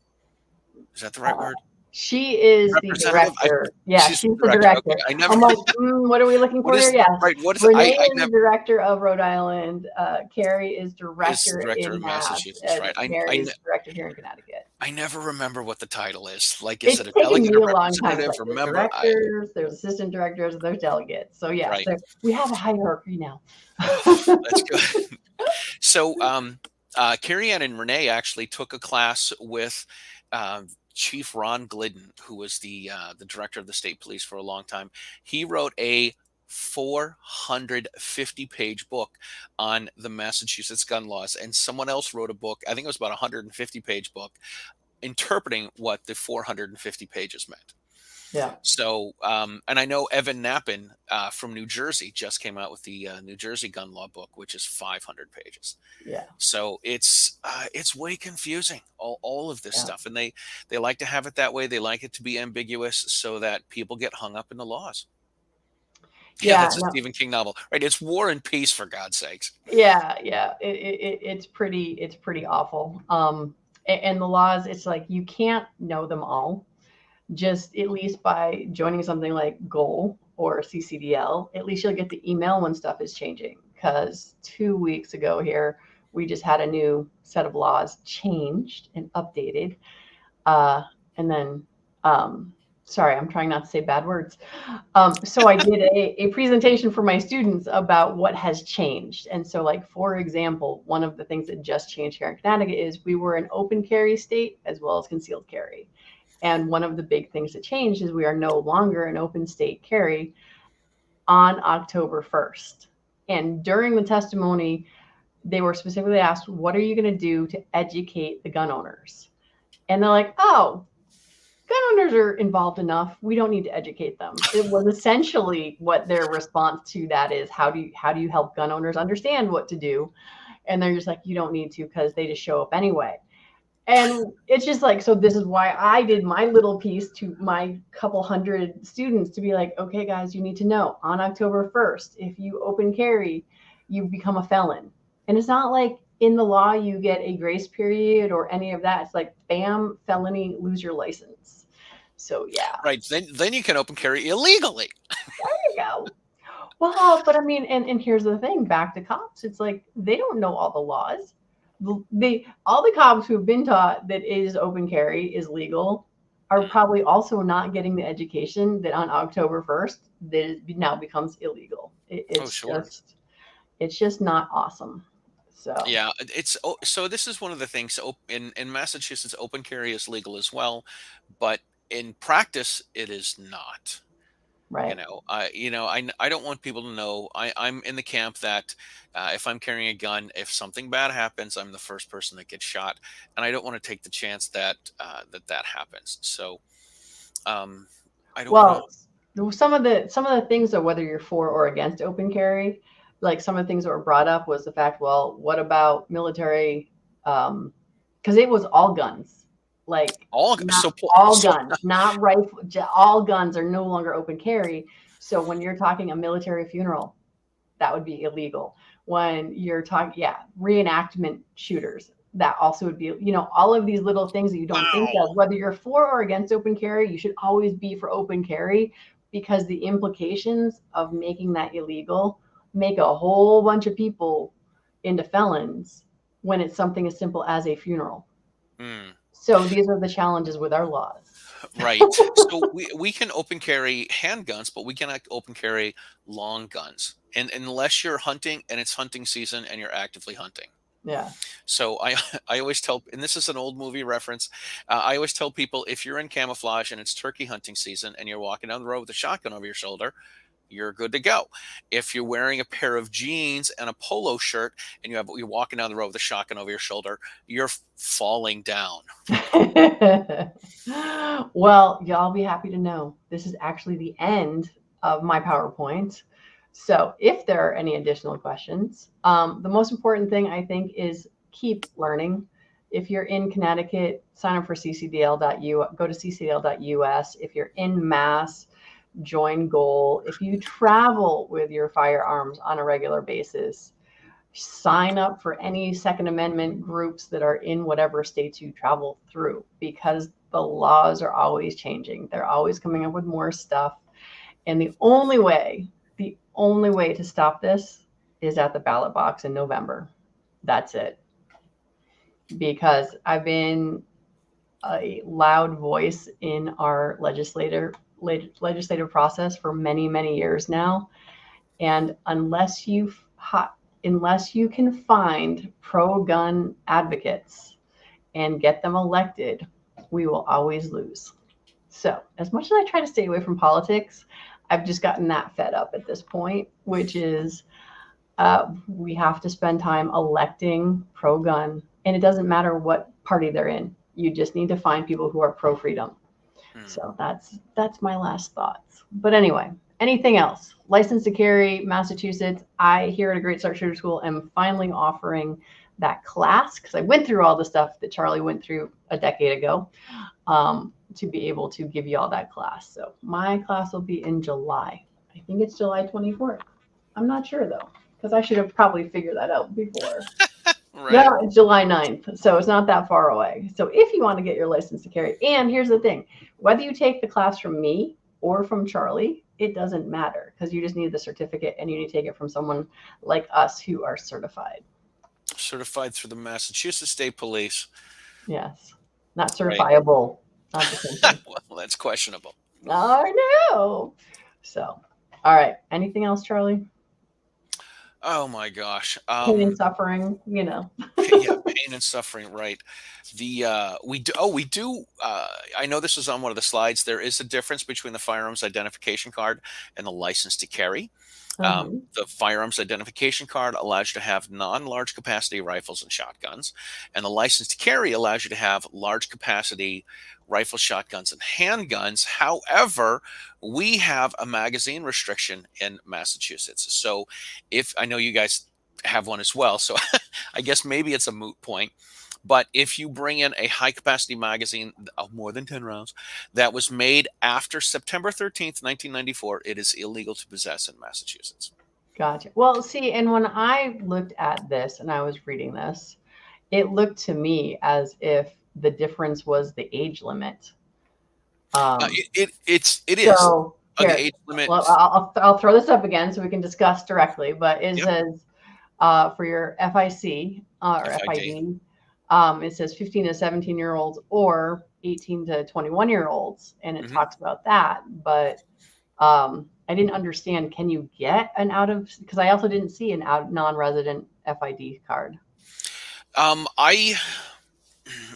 Is that the right Uh, word? she is the Representative? director. Yeah, She's the she's the director. Okay, director. I never. I'm like, what are we looking What for here? is Yes. right? What is Renee I is the never director of Rhode Island. Carrie is is the director director in of Mass, Massachusetts, and right? Mary is director here in Connecticut. I never remember what the title is. Like, is It's it a taken delegate, me a a long time. It's representative? like there's Remember, I directors, there's assistant directors, and there's delegates. So yes, right. we have a hierarchy now. That's good. So, Carrie Ann and Renee actually took a class with Chief Ron Glidden, who was the director of the state police for a long time. He wrote a 450-page book on the Massachusetts gun laws, and someone else wrote a book. I think it was about a 150-page book interpreting what the 450 pages meant. Yeah, So, and I know Evan Nappin from New Jersey just came out with the New Jersey gun law book, which is 500 pages. yeah, So it's way confusing, all of this yeah, stuff, and they like to have it that way. They like it to be ambiguous so that people get hung up in the laws. Yeah, yeah. that's a No, Stephen King novel, right? It's War and Peace, for God's sakes. yeah, yeah. It's pretty awful. And the laws, it's like you can't know them all. Just at least by joining something like Goal or CCDL, at least you'll get the email when stuff is changing. Because 2 weeks ago here, we just had a new set of laws changed and updated. Uh, and then, sorry, I'm trying not to say bad words. So I did a presentation for my students about what has changed. And so, like, for example, one of the things that just changed here in Connecticut is we were an open carry state as well as concealed carry. And one of the big things that changed is we are no longer an open state carry on October 1st. And during the testimony, they were specifically asked, what are you going to do to educate the gun owners? And they're like, oh, gun owners are involved enough. We don't need to educate them. It was essentially what their response to that is. How do you help gun owners understand what to do? And they're just like, you don't need to because they just show up anyway. And it's just like, so this is why I did my little piece to my couple hundred students to be like, okay, guys, you need to know on October 1st, if you open carry, you become a felon. And it's not like in the law you get a grace period or any of that. It's like bam, felony, lose your license. So yeah, Right. Then you can open carry illegally. there you go. Well, but I mean, and here's the thing, back to cops. It's like they don't know all the laws. They all the cops who've been taught that is open carry is legal are Mm. probably also not getting the education that on October 1st that it now becomes illegal. Oh, sure. It's just not awesome. So Yeah, so this is one of the things in Massachusetts, open carry is legal as well, but in practice it is not. right. I don't want people to know. I'm in the camp that if I'm carrying a gun, if something bad happens, I'm the first person that gets shot, and I don't want to take the chance that that happens. So um, I don't want to. Well, some of the things of whether you're for or against open carry, like some of the things that were brought up was the fact, well, what about military? Because it was all guns, like not all So guns, not rifle. All guns are no longer open carry. So when you're talking a military funeral, that would be illegal. When you're talking, yeah, reenactment shooters, that also would be, all of these little things that you don't think wow. of. Whether you're for or against open carry, you should always be for open carry because the implications of making that illegal make a whole bunch of people into felons when it's something as simple as a funeral. Mm. So these are the challenges with our laws. Right. So we can open carry handguns, but we cannot open carry long guns. And unless you're hunting and it's hunting season and you're actively hunting. Yeah. So I always tell, and this is an old movie reference. I always tell people if you're in camouflage and it's turkey hunting season and you're walking down the road with a shotgun over your shoulder, you're good to go. If you're wearing a pair of jeans and a polo shirt and you're walking down the road with a shotgun over your shoulder, you're falling down. Well, y'all be happy to know this is actually the end of my PowerPoint. So, if there are any additional questions, the most important thing I think is keep learning. If you're in Connecticut, sign up for ccdl.u. Go to ccdl.us. If you're in Mass, join Goal. If you travel with your firearms on a regular basis, sign up for any Second Amendment groups that are in whatever states you travel through because the laws are always changing. They're always coming up with more stuff. And the only way to stop this is at the ballot box in November. That's it. Because I've been a loud voice in our legislative process for many, many years now. And unless you can find pro-gun advocates and get them elected, we will always lose. So, as much as I try to stay away from politics, I've just gotten that fed up at this point, which is we have to spend time electing pro-gun, and it doesn't matter what party they're in. You just need to find people who are pro-freedom. Hmm. So that's my last thoughts. But anyway, anything else? License to carry, Massachusetts. I here at a Great Start Shooter School am finally offering that class because I went through all the stuff that Charlie went through a decade ago to be able to give you all that class. So my class will be in July. I think it's July 24th. I'm not sure though because I should have probably figured that out before. Right. No, it's July 9th. So it's not that far away. So if you want to get your license to carry, and here's the thing, whether you take the class from me or from Charlie, it doesn't matter because you just need the certificate and you need to take it from someone like us who are certified. Certified through the Massachusetts State Police. Yes. Not Right. certifiable. Not the same thing. Well, that's questionable. I know. So, all right. Anything else, Charlie? Oh my gosh. Pain and suffering, you know. Yeah, pain and suffering, right. I know this was on one of the slides. There is a difference between the firearms identification card and the license to carry. Uh-huh. The firearms identification card allows you to have non-large capacity rifles and shotguns, and the license to carry allows you to have large capacity rifles, shotguns, and handguns. However, we have a magazine restriction in Massachusetts. So if I know you guys have one as well, so I guess maybe it's a moot point. But if you bring in a high capacity magazine of more than 10 rounds that was made after September 13th, 1994, it is illegal to possess in Massachusetts. Gotcha. Well, see, and when I looked at this and I was reading this, it looked to me as if the difference was the age limit. Um, It is so the here, age limit. well, I'll throw this up again so we can discuss directly. But it Yep, says for your FIC or FID. FID, it says 15 to 17-year-olds or 18 to 21-year-olds, and it Hmm. talks about that. But I didn't understand. Can you get an out of? Because I also didn't see an out non-resident FID card. I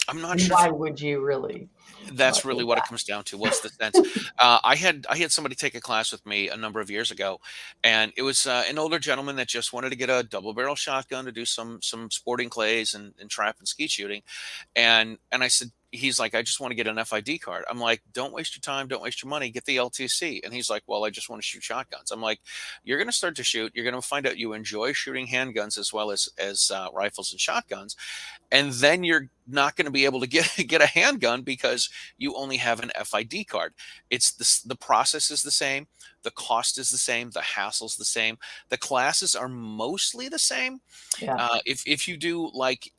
I'm not And sure if why would you really that's want to really do what it that? comes down to. What's the sense? I had somebody take a class with me a number of years ago, and it was an older gentleman that just wanted to get a double barrel shotgun to do some sporting clays and trap and skeet shooting. And I said, he's like, I just want to get an FID card. I'm like, don't waste your time, don't waste your money, get the LTC. And he's like, well, I just want to shoot shotguns. I'm like, you're going to start to shoot. You're going to find out you enjoy shooting handguns as well as rifles and shotguns, and then you're not going to be able to get get a handgun because you only have an FID card. The process is the same, the cost is the same, the hassle's the same, the classes are mostly the same. Yeah, If you do like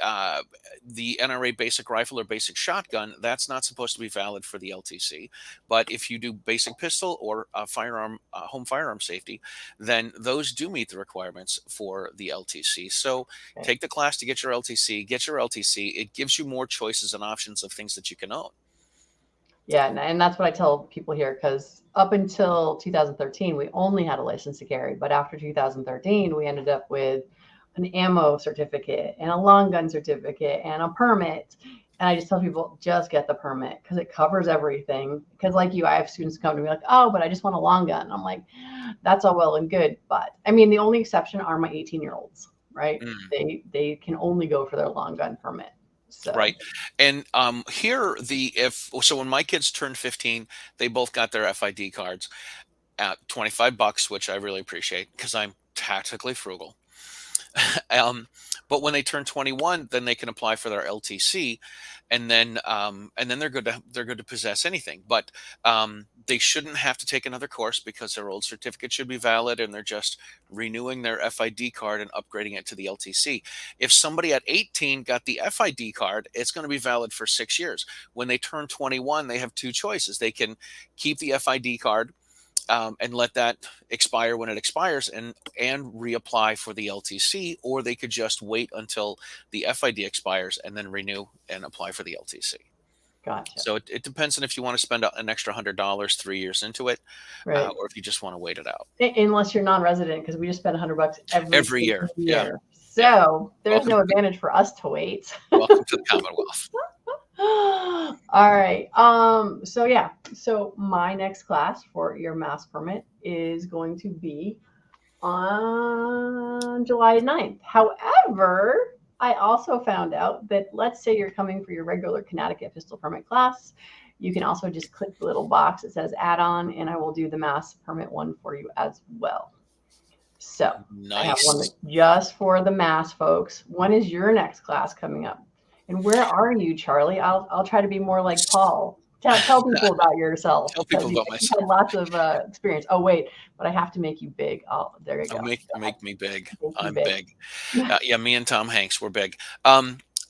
the NRA basic rifle or basic shotgun, that's not supposed to be valid for the LTC. But if you do basic pistol or firearm home firearm safety, then those do meet the requirements for the LTC. So okay. take the class to get your LTC. Get your LTC. It gives you more choices and options of things that you can own. Yeah, and that's what I tell people here because up until 2013, we only had a license to carry. But after 2013, we ended up with an ammo certificate and a long gun certificate and a permit. And I just tell people just get the permit because it covers everything. Because, like you, I have students come to me like, oh, but I just want a long gun. I'm like, that's all well and good. But I mean, the only exception are my 18-year-olds, right? Mm. They can only go for their long gun permit. So, Right. And here the if so when my kids turned 15, they both got their FID cards at $25, which I really appreciate because I'm tactically frugal. um, but when they turn 21, then they can apply for their LTC, and then they're good to possess anything. But they shouldn't have to take another course because their old certificate should be valid, and they're just renewing their FID card and upgrading it to the LTC. If somebody at 18 got the FID card, it's going to be valid for 6 years. When they turn 21, they have two choices. They can keep the FID card and let that expire when it expires and reapply for the LTC, or they could just wait until the FID expires and then renew and apply for the LTC. gotcha. So it depends on if you want to spend an extra $100 3 years into it, Right. or if you just want to wait it out Unless you're non-resident, because we just spend $100 every every single year. Yeah, year. yeah. So there's Welcome no to advantage for us to wait. welcome to the Commonwealth. All right. So yeah. So my next class for your mass permit is going to be on July 9th. However, I also found out that let's say you're coming for your regular Connecticut pistol permit class, you can also just click the little box that says add on, and I will do the mass permit one for you as well. So I have one Nice. just for the mass folks. When is your next class coming up? And where are you, Charlie? I'll try to be more like Paul. Tell people about yourself Tell because people about you've had myself. lots of experience. Oh wait, but I have to make you big. Oh, there you Oh, go. make So I make me big. make you I'm big. big. Yeah, me and Tom Hanks, we're big.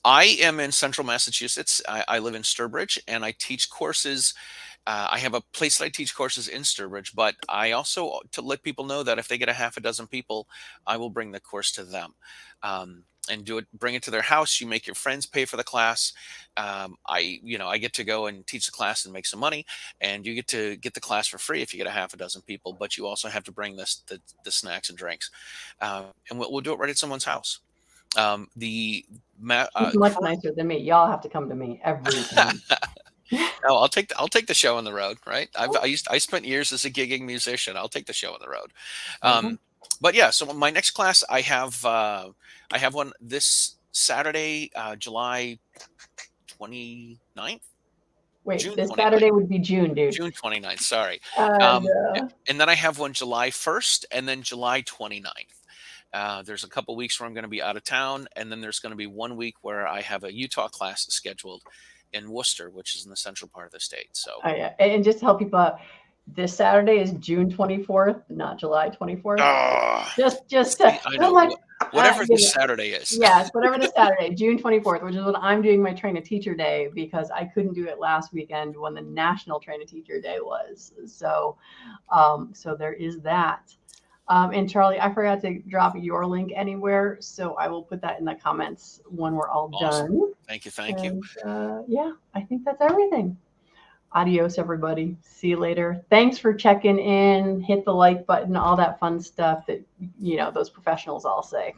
I am in central Massachusetts. I live in Sturbridge, and I teach courses. I have a place that I teach courses in Sturbridge, but I also to let people know that if they get a half a dozen people, I will bring the course to them. And bring it to their house. You make your friends pay for the class. I get to go and teach the class and make some money, and you get to get the class for free if you get a half a dozen people. But you also have to bring the snacks and drinks, and we'll do it right at someone's house. The He's much nicer than me. Y'all have to come to me every time. No, I'll take the show on the road, right? I spent years as a gigging musician. I'll take the show on the road. Okay. Um, but yeah, so my next class I have one this Saturday, July 29th, Wait, June this 29th, Saturday would be June, dude. June 29th, sorry. And And then I have one July 1st and then July 29th. There's a couple weeks where I'm going to be out of town, and then there's going to be 1 week where I have a Utah class scheduled in Worcester, which is in the central part of the state. So yeah, and just to help people out, This Saturday is June 24th, not July 24th. Oh, Just see, I I'm know. like, Whatever you this know, Saturday is. yes, whatever the Saturday, June 24th, which is when I'm doing my train a teacher day, because I couldn't do it last weekend when the National Train a Teacher Day was. So there is that. And Charlie, I forgot to drop your link anywhere, so I will put that in the comments when we're all Awesome. done. Thank you. Thank you. And yeah, I think that's everything. Adios, everybody. See you later. Thanks for checking in. Hit the like button, all that fun stuff that those professionals all say.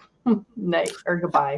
Night or goodbye.